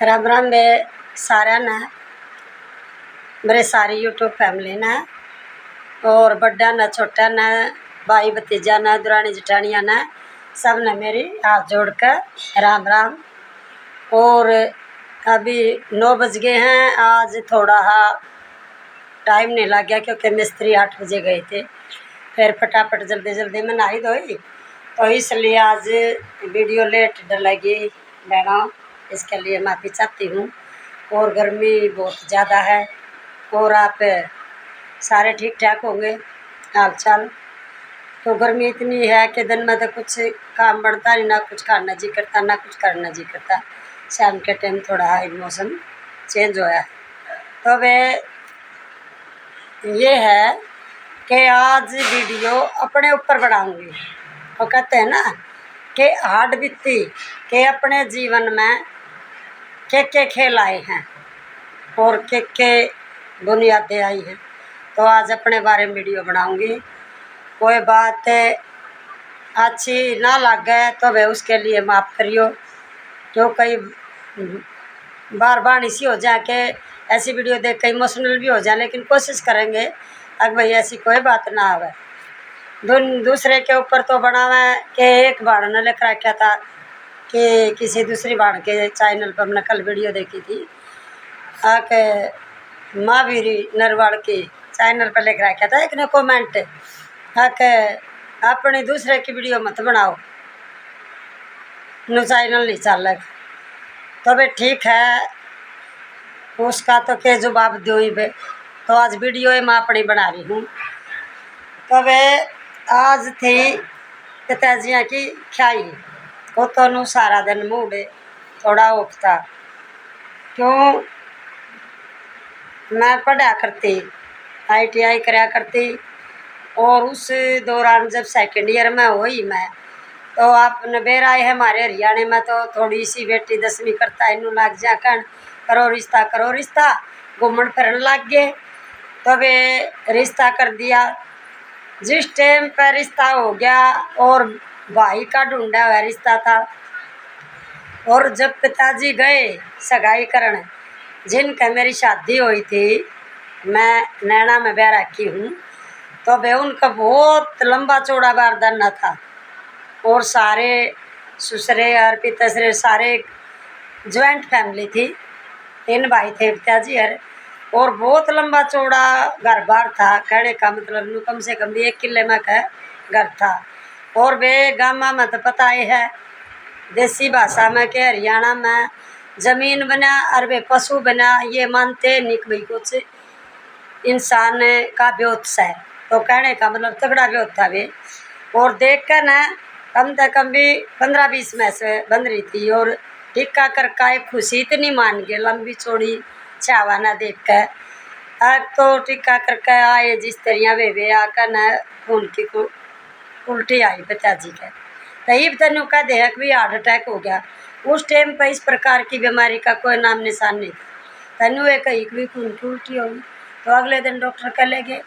राम राम मैं सारा ने मेरे सारी यूट्यूब फैमिली ने और बड़ा ने छोटा ने भाई भतीजा ने दुरानी जठानिया ने सब ने मेरी हाथ जोड़ कर राम राम। और अभी 9 बज गए हैं। आज थोड़ा टाइम नहीं लग गया क्योंकि मिस्त्री 8 बजे गए थे। फिर फटाफट जल्दी जल्दी में नहाई धोई तो इसलिए आज वीडियो लेट डलेगी बहनों, इसके लिए माफ़ी चाहती हूँ। और गर्मी बहुत ज़्यादा है और आप सारे ठीक ठाक होंगे हाल चाल। तो गर्मी इतनी है कि दिन में तो कुछ काम बढ़ता नहीं, ना कुछ खाना जी करता ना कुछ करना जी करता। शाम के टाइम थोड़ा मौसम चेंज हुआ है। तो वे ये है कि आज वीडियो अपने ऊपर बढ़ाऊंगी। वो कहते हैं ना कि हार्ड बीती के अपने जीवन में के खेल आए हैं और के बुनियादें आई हैं। तो आज अपने बारे में वीडियो बनाऊंगी। कोई बात अच्छी ना लगे तो वे उसके लिए माफ़ करियो, क्यों कई बार बार इसी हो जाए कि ऐसी वीडियो देख के इमोशनल भी हो जाए, लेकिन कोशिश करेंगे अगर भाई ऐसी कोई बात ना आवे। दूसरे के ऊपर तो बनावे कि एक बार ने लिख रखा था कि किसी दूसरी बाण के चैनल पर हमने कल वीडियो देखी थी आके महावीरी नरवाड़ के चैनल पर लिख रखा था एक ने कमेंट आके अपनी दूसरे की वीडियो मत बनाओ, नो चैनल नहीं चल। तो भाई ठीक है, उसका तो क्या जवाब दो ही बे। तो आज वीडियो मैं अपनी बना रही हूँ। तो वे आज थी पिताजियाँ की ख्याई वो तो सारा दिन मूड थोड़ा उठता, क्यों मैं पढ़ा करती ITI कराया करती। और उस दौरान जब सेकंड ईयर में हुई मैं तो आप नबेर आए हैं हमारे हरियाणा में। तो थोड़ी सी बेटी 10वीं करता है, इनू लग जा करो रिश्ता घूमन फिरन लग गए। तो वे रिश्ता कर दिया। जिस टाइम पर रिश्ता हो गया और भाई का ढूंढा हुआ रिश्ता था, और जब पिताजी गए सगाई करने जिनका मेरी शादी हुई थी, मैं नैना में ब्याह रखी हूँ, तो वे उनका बहुत लंबा चौड़ा बारदाना था और सारे ससुरे और पिताश्रे सारे ज्वाइंट फैमिली थी। 3 भाई थे पिताजी और बहुत लंबा चौड़ा घर बार था। कहने का मतलब कम से कम भी 1 किले में का घर था। और वे गामा में तो पता ही है देसी भाषा में के हरियाणा में जमीन बना और वे पशु बना ये मानते नहीं भाई कुछ इंसान का ब्योत्स है। तो कहने का मतलब तगड़ा ब्योत था वे। और देख कर न कम से कम भी 15-20 में से बन रही थी। और टिक्का करका एक खुशी इतनी मान गए लंबी चौड़ी चावाना देख कर। अब तो टिक्का करके आए जिस तरह वे आकर न उनकी को उल्टी आई पिताजी के। तब तेन कह दे भी हार्ट अटैक हो गया। उस टाइम पर इस प्रकार की बीमारी का कोई नाम निशान नहीं था। तेनू एक भी खून की उल्टी होगी। तो अगले दिन डॉक्टर के ले गए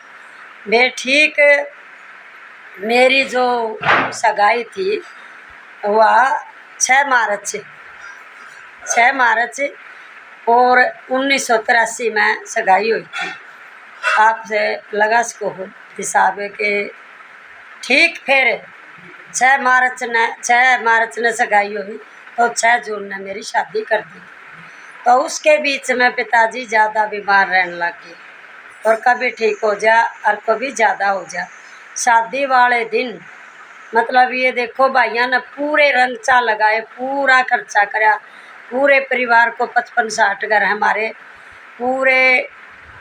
वे ठीक। मेरी जो सगाई थी वह 6 मार्च और 1983 में सगाई हुई थी। आपसे लगा सको हो हिसाब के ठीक। फिर 6 मार्च ने सगाई हुई तो 6 जून ने मेरी शादी कर दी। तो उसके बीच में पिताजी ज़्यादा बीमार रहने लगे और कभी ठीक हो जा और कभी ज़्यादा हो जा। शादी वाले दिन मतलब ये देखो भाइयों ने पूरे रंगचा लगाए, पूरा खर्चा कराया। पूरे परिवार को 55-60 घर हमारे पूरे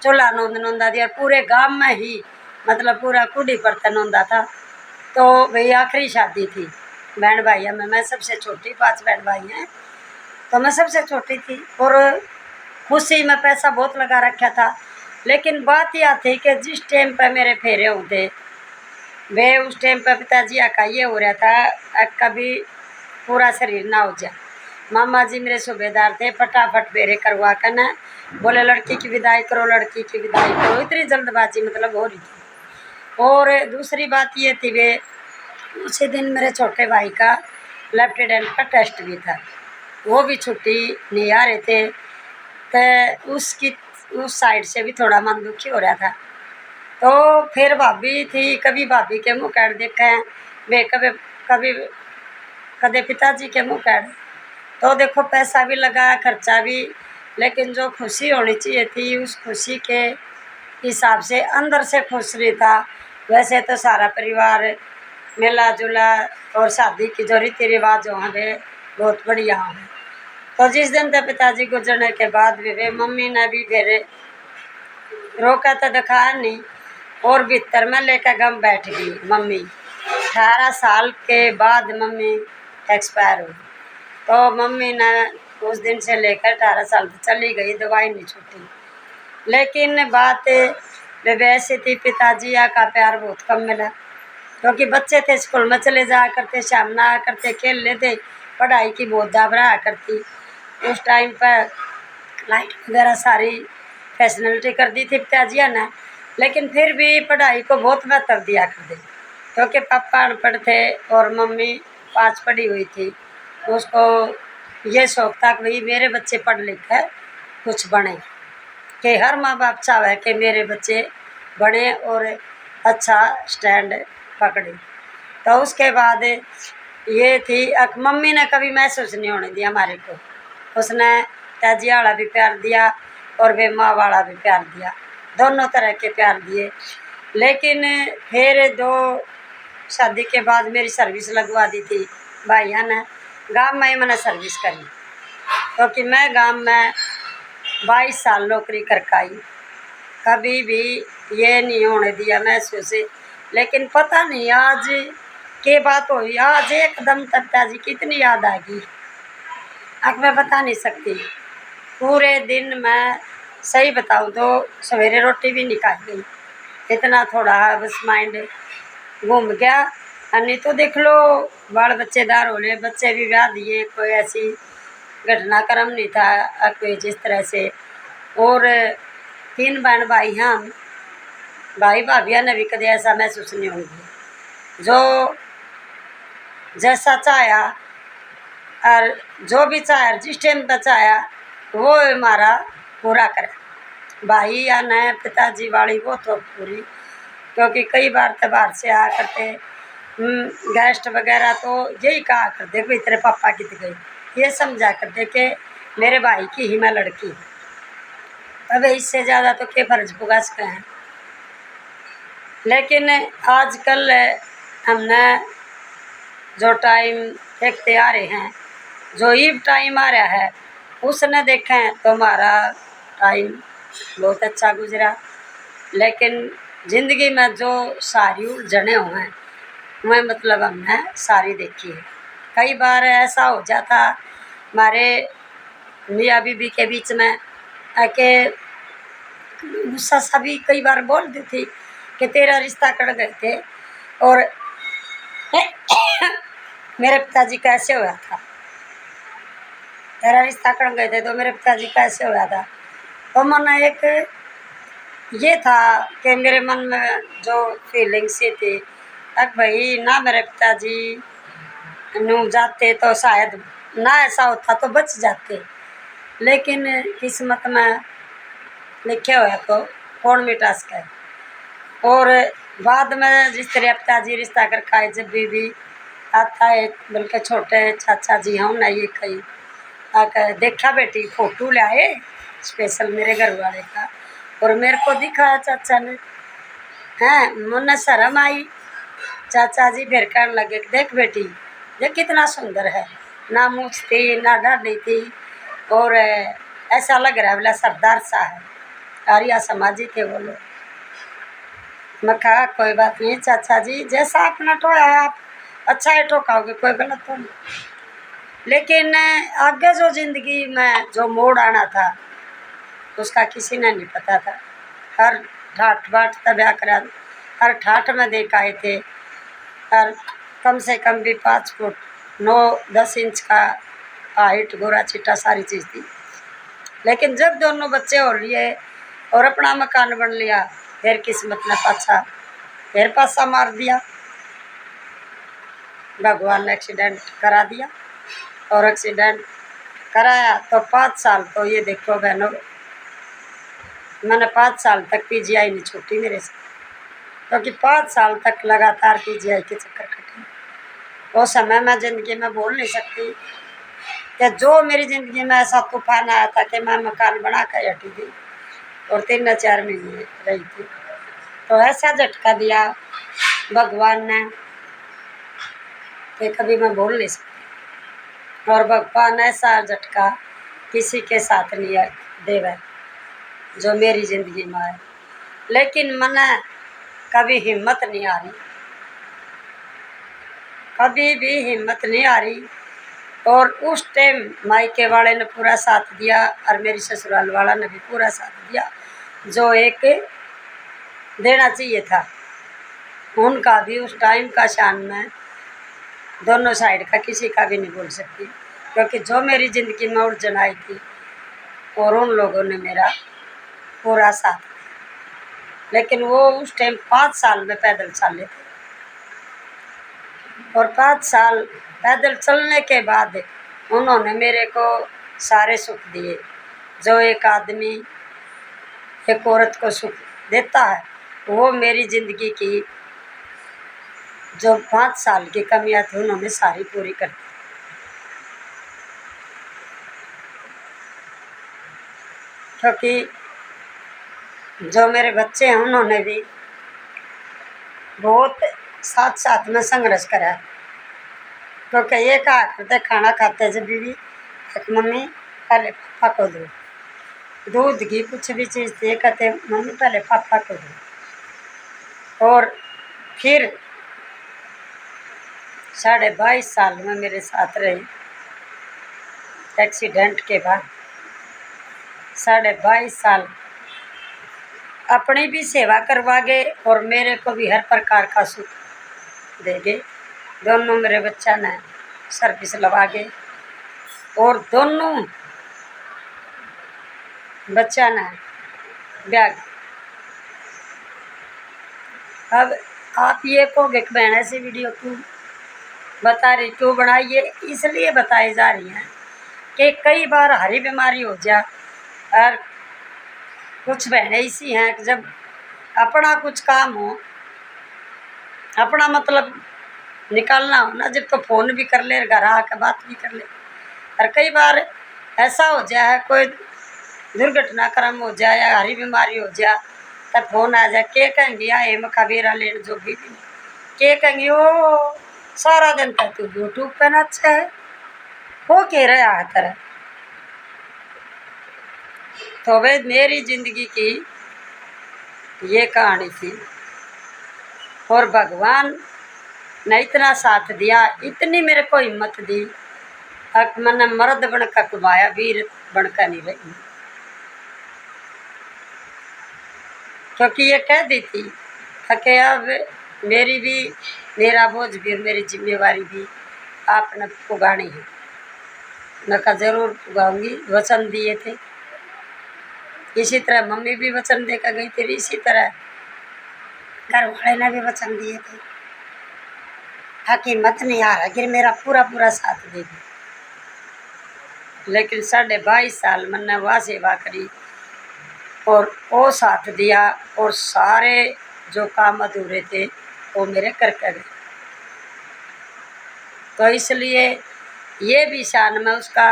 चूल्हा नोंदा दिया। पूरे गांव में ही मतलब पूरा कुड़ी पर नोंदा था। तो वही आखिरी शादी थी बहन भाइयों में। मैं सबसे छोटी, 5 बहन भाई हैं तो मैं सबसे छोटी थी। और खुशी में पैसा बहुत लगा रखा था। लेकिन बात यह थी कि जिस टाइम पर मेरे फेरे होते वे उस टाइम पर पिताजी का ये हो रहा था कभी पूरा शरीर ना हो जाए। मामा जी मेरे सूबेदार थे, फटाफट फेरे करवा कर न बोले लड़की की विदाई करो, लड़की की विदाई करो। इतनी जल्दबाजी मतलब हो रही थी। और दूसरी बात ये थी वे उसी दिन मेरे छोटे भाई का लेफ्टिनेंट का टेस्ट भी था। वो भी छुट्टी नहीं आ रहे थे। तो उसकी उस साइड से भी थोड़ा मन दुखी हो रहा था। तो फिर भाभी थी, कभी भाभी के मुँह काट देखा है वे, कभी कभी कदे पिताजी के मुँह काट। तो देखो पैसा भी लगा, खर्चा भी, लेकिन जो खुशी होनी चाहिए थी उस खुशी के हिसाब से अंदर से खुश नहीं था। वैसे तो सारा परिवार मिला जुला और शादी की जो रीति रिवाज हो वे बहुत बढ़िया हो। तो जिस दिन तक पिताजी गुजरने के बाद भी वे मम्मी ने भी फिर रोका तो दिखाया नहीं, और भीतर में लेकर गम बैठ गई मम्मी। 18 साल के बाद मम्मी एक्सपायर हुई। तो मम्मी ने उस दिन से लेकर 18 साल तक चली गई, दवाई नहीं छूटी। लेकिन बात वैसे थी, पिताजी का प्यार बहुत कम मिला, क्योंकि बच्चे थे, स्कूल में चले जाया करते, शाम में आया करते, खेल लेते, पढ़ाई की बहुत घबराया करती। उस टाइम पर लाइट वगैरह सारी फैसिलिटी कर दी थी पिताजिया ने, लेकिन फिर भी पढ़ाई को बहुत महत्व दिया करते, क्योंकि पापा अनपढ़ थे और मम्मी 5 पढ़ी हुई थी। उसको ये शौक था कि भाई मेरे बच्चे पढ़ लिख कर कुछ बने, कि हर माँ बाप चाहे कि मेरे बच्चे बने और अच्छा स्टैंड पकड़े। तो उसके बाद ये थी, मम्मी ने कभी महसूस नहीं होने दिया हमारे को। उसने ताजिया वाला भी प्यार दिया और वे माँ वाला भी प्यार दिया, दोनों तरह के प्यार दिए। लेकिन फिर दो शादी के बाद मेरी सर्विस लगवा दी थी भाइया ने, गांव में ही मैंने सर्विस करी, क्योंकि मैं गांव में 22 साल नौकरी करके आई, कभी भी ये नहीं होने दिया महसूस। लेकिन पता नहीं आज के बात हुई, आज एकदम पिताजी की इतनी याद आ गई, अब मैं बता नहीं सकती। पूरे दिन मैं सही बताऊँ तो सवेरे रोटी भी नहीं खाई गई, इतना थोड़ा बस माइंड घूम गया। नहीं तो देख लो बाल बच्चेदार हो रहे, बच्चे भी ब्याह दिए, कोई ऐसी घटनाक्रम नहीं था कोई जिस तरह से। और 3 बहन भाई हैं हम, भाई भाभिया ने भी कभी ऐसा महसूस नहीं होगी। जो जैसा चाहा और जो भी चाहे जिस टाइम पर चाहा वो हमारा पूरा करे। भाई या नए पिताजी वाली वो तो पूरी, क्योंकि कई बार तो बाहर से आया करते गेस्ट वगैरह, तो यही कहा करते भाई तेरे पापा की गई, ये समझा करते कि मेरे भाई की ही मैं लड़की हूँ। अब इससे ज़्यादा तो क्या फर्ज पुगा सकते हैं। लेकिन आजकल हमने जो टाइम देखते आ रहे हैं, जो ईव टाइम आ रहा है उसने देखें तो हमारा टाइम बहुत अच्छा गुजरा। लेकिन ज़िंदगी में जो सारी उलझने हुए हैं वह मतलब हमने सारी देखी है। कई बार ऐसा हो जाता हमारे मियाँ बीबी के बीच में कि गुस्सा सा भी कई बार बोल दी थी कि तेरा रिश्ता कट गए थे, और मेरे पिताजी कैसे हुआ था, तेरा रिश्ता कट गए थे तो मेरे पिताजी कैसे हुआ था। तो मन एक ये था कि मेरे मन में जो फीलिंग्स थी, अब भाई ना मेरे पिताजी नू जाते तो शायद ना ऐसा होता तो बच जाते, लेकिन किस्मत में लिखे हुए को कौन मिटा सके। और बाद में जिस तरह पिताजी रिश्ता कर खाए, जब भी आता है बल्कि छोटे चाचा जी हम ना ये कही आकर देखा बेटी फोटो लाए स्पेशल मेरे घर वाले का, और मेरे को दिखाया चाचा ने, हैं मुन्ने शर्म आई। चाचा जी फिर कहने लगे देख बेटी ये कितना सुंदर है, ना मूछ थी ना डाढ़ी थी, और ऐसा लग रहा है बोला सरदार सा है, आर्या समाजी थे वो लोग। मैं कहा कोई बात नहीं चाचा जी, जैसा आपने टोया आप अच्छा ही ठोकाओगे, कोई गलत तो नहीं। लेकिन आगे जो ज़िंदगी में जो मोड़ आना था उसका किसी ने नहीं पता था। हर ठाठ बाट तब्या करा, हर ठाठ में देख आए थे, और कम से कम भी 5 फुट 9-10 इंच का हाइट, गोरा चिट्टा सारी चीज़ थी। लेकिन जब दोनों बच्चे हो लिए और अपना मकान बन लिया, फिर किस्मत ने फिर पासा मार दिया, भगवान ने एक्सीडेंट करा दिया। और एक्सीडेंट कराया तो 5 साल, तो ये देखो बहनों, मैंने 5 साल तक पीजीआई नहीं छूटी मेरे से, क्योंकि 5 साल तक लगातार पीजीआई के चक्कर कटे। वो समय मैं ज़िंदगी में भूल नहीं सकती कि जो मेरी ज़िंदगी में ऐसा तूफान आया था कि मैं मकान बना कर हटी थी और 3-4 महीने रही थी। तो ऐसा झटका दिया भगवान ने कि कभी मैं भूल नहीं सकती। और भगवान ऐसा झटका किसी के साथ नहीं देवे जो मेरी ज़िंदगी में आए। लेकिन मैंने कभी हिम्मत नहीं आ रही, कभी भी हिम्मत नहीं आ रही। और उस टाइम मायके वाले ने पूरा साथ दिया और मेरी ससुराल वाला ने भी पूरा साथ दिया, जो एक देना चाहिए था उनका भी। उस टाइम का शान में दोनों साइड का किसी का भी नहीं बोल सकती, क्योंकि जो मेरी ज़िंदगी में उलझन आई थी और उन लोगों ने मेरा पूरा साथ दिया। लेकिन वो उस टाइम 5 साल में पैदल चले थे, और 5 साल पैदल चलने के बाद उन्होंने मेरे को सारे सुख दिए जो एक आदमी एक औरत को सुख देता है। वो मेरी ज़िंदगी की जो 5 साल की कमियां थी उन्होंने सारी पूरी कर दी। क्योंकि जो मेरे बच्चे हैं उन्होंने भी बहुत साथ साथ में संघर्ष करा है। क्योंकि ये कहा करते खाना खाते जब भी मम्मी पहले पापा को दो, दूध की कुछ भी चीज़ थी कहते मम्मी पहले पापा को दो। और फिर 22.5 साल में मेरे साथ रही। एक्सीडेंट के बाद 22.5 साल अपनी भी सेवा करवा गए और मेरे को भी हर प्रकार का सुख दे गए। दोनों मेरे बच्चा ने सर्विस लगा गए और दोनों बच्चा ने ब्याह। अब आप ये कहोगे कि बहन ऐसी वीडियो क्यों बता रही, क्यों बनाई? ये इसलिए बताई जा रही हैं कि कई बार हरी बीमारी हो जाए और कुछ बहनें ऐसी हैं कि जब अपना कुछ काम हो, अपना मतलब निकालना हो ना, जब तो फ़ोन भी कर ले, घर आकर बात भी कर ले। और कई बार ऐसा हो जाए कोई दुर्घटनाक्रम हो जाए या हरी बीमारी हो जाए तब फ़ोन आ जाए, के कहेंगी आए मखाबेरा लेने जो भी नहीं, के कहेंगी ओ सारा दिन तक तू यूट्यूब पे ना अच्छा है, वो कह रहा है तरह। तो वे मेरी ज़िंदगी की ये कहानी थी और भगवान ने इतना साथ दिया, इतनी मेरे को हिम्मत दी। अब मैंने मर्द बनकर कमाया, वीर बनकर नहीं रही। क्योंकि ये कह दी थी कि अब मेरी भी मेरा बोझ भी मेरी जिम्मेवारी भी आपने पुगानी है। मैं कहा जरूर पुगाऊंगी, वचन दिए थे। इसी तरह मम्मी भी वचन देकर गई थी, इसी तरह घर वाले ने भी वचन दिए थे। हकीमत नहीं आ रहा कि मेरा पूरा पूरा साथ देगी। लेकिन 22.5 साल मैंने वह सेवा करी और वो साथ दिया और सारे जो काम अधूरे थे वो मेरे कर गए। तो इसलिए ये भी शान मैं उसका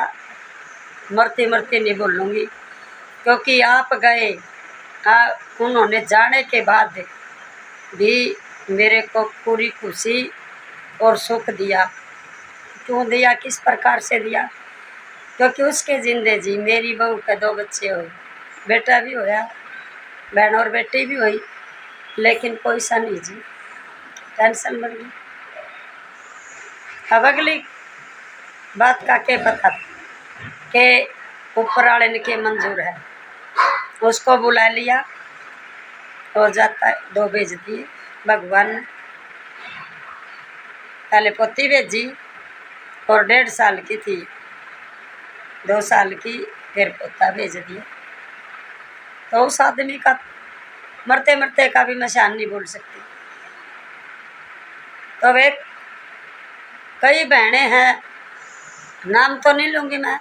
मरते मरते नहीं बोलूँगी, क्योंकि आप गए उन्होंने जाने के बाद भी मेरे को पूरी खुशी और सुख दिया। क्यों दिया, किस प्रकार से दिया? क्योंकि उसके जिंदे जी मेरी बहू के 2 बच्चे हुए, बेटा भी होया, बहन और बेटी भी हुई। लेकिन कोई सा नहीं जी, टेंशन बढ़ गई। अब अगली बात का क्या पता कि ऊपर वाले ने के मंजूर है। उसको बुला लिया और जाता है 2 भेज दिए भगवान ने। पहले पोती भेजी और 1.5 साल की थी, 2 साल की, फिर पोता भेज दिया। तो उस आदमी का मरते मरते का भी मैं शान नहीं बोल सकती। तो वे कई बहनें हैं, नाम तो नहीं लूँगी मैं,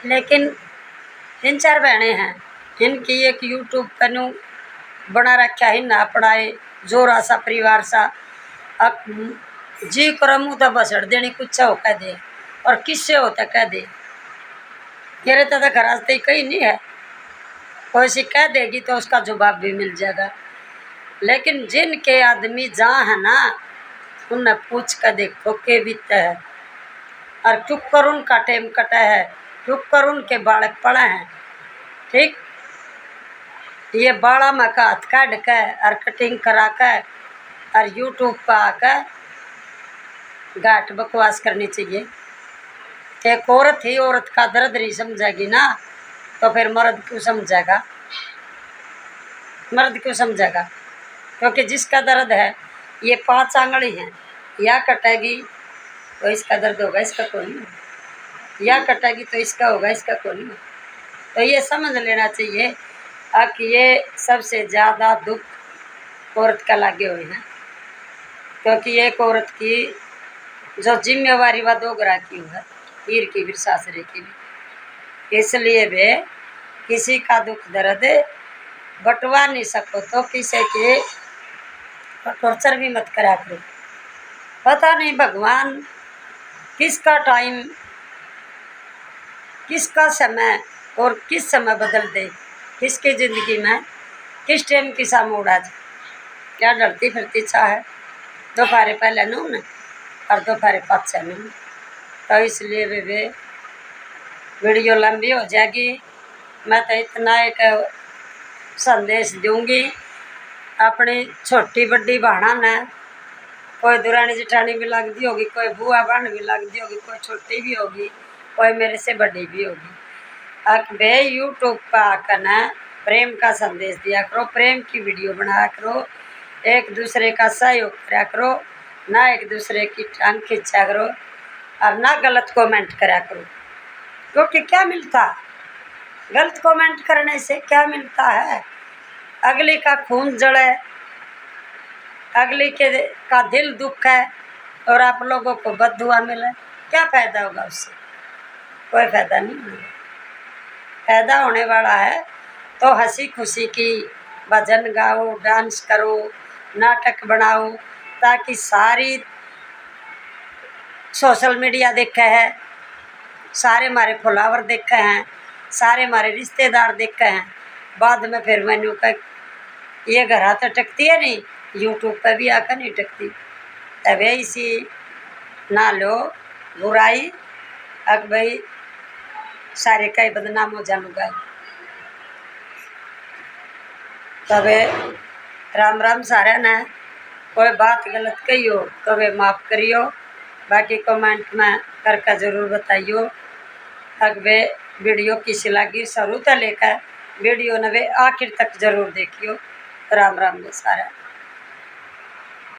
लेकिन 3-4 बहनें हैं, इनकी एक यूट्यूब कनू बना रखा ही ना पढ़ाए जोरा सा परिवार सा। अब जी करमू तो बसड़ देनी कुछ हो कह दे और किससे होता कह दे। मेरे तो घर से कहीं नहीं है, कोई सी कह देगी तो उसका जवाब भी मिल जाएगा। लेकिन जिनके आदमी जहाँ है ना, उन्हें पूछ कर देखो के बीते है और चुप कर उनका टेम कटा है, चुप कर उनके बालक पड़े हैं। ठीक, ये बाड़ा में का हाथ काट के और कटिंग करा के और यूट्यूब पर आकर घाट बकवास करनी चाहिए। एक औरत ही औरत का दर्द नहीं समझेगी ना, तो फिर मर्द क्यों समझेगा? मर्द क्यों समझेगा? क्योंकि जिसका दर्द है, ये 5 आंगली हैं, या कटेगी तो इसका दर्द होगा, इसका कोई नहीं। या कटेगी तो इसका होगा, इसका कोई नहीं। तो ये समझ लेना चाहिए कि ये सबसे ज़्यादा दुख औरत का लगे हुए हैं। क्योंकि एक औरत की जो जिम्मेवारी वह 2 ग्रह की है, पीर की भी सासरे की भी। इसलिए वे किसी का दुख दर्द बटवा नहीं सको तो किसी के टॉर्चर भी मत करा करो। पता नहीं भगवान किसका टाइम, किसका समय और किस समय बदल दे, किसकी ज़िंदगी में किस टाइम किसा मोड़ आ जाए। क्या डरती फिरती चाह है, दोपहर पहले नून और दोपहर पाछे नून। तो इसलिए वे वीडियो लंबी हो जाएगी। मैं तो इतना एक संदेश दूंगी अपनी छोटी बड़ी बहना ने। कोई दुरानी जेठानी भी लगती होगी, कोई बुआ बहन भी लगती होगी, कोई छोटी भी होगी, कोई मेरे से बड़ी भी होगी। अब बे यूट्यूब पर आकर न प्रेम का संदेश दिया करो, प्रेम की वीडियो बनाया करो, एक दूसरे का सहयोग करा करो, ना एक दूसरे की टांग खींचा करो और ना गलत कमेंट करा करो। क्योंकि क्या मिलता, गलत कमेंट करने से क्या मिलता है? अगले का खून जड़े, अगले का दिल दुख है और आप लोगों को बद्दुआ मिले, क्या फायदा होगा उससे? कोई फायदा नहीं होगा। फायदा होने वाला है तो हंसी खुशी की भजन गाओ, डांस करो, नाटक बनाओ, ताकि सारी सोशल मीडिया देखे है, सारे हमारे फॉलोवर देखे हैं, सारे हमारे रिश्तेदार देखे हैं। बाद में फिर मैंने कहा ये घर तो टकती है नहीं, यूट्यूब पर भी आकर नहीं टकती। तब इसी ना लो बुराई, अब भाई सारे का ही बदनाम हो जानूगा। तब राम राम सारे ने। कोई बात गलत कही हो तो वे माफ़ करियो, बाकी कमेंट में करके ज़रूर बताइयो। अब वे वीडियो किसी लगी शुरू से लेकर वीडियो ने वे आखिर तक ज़रूर देखियो। राम राम सारा।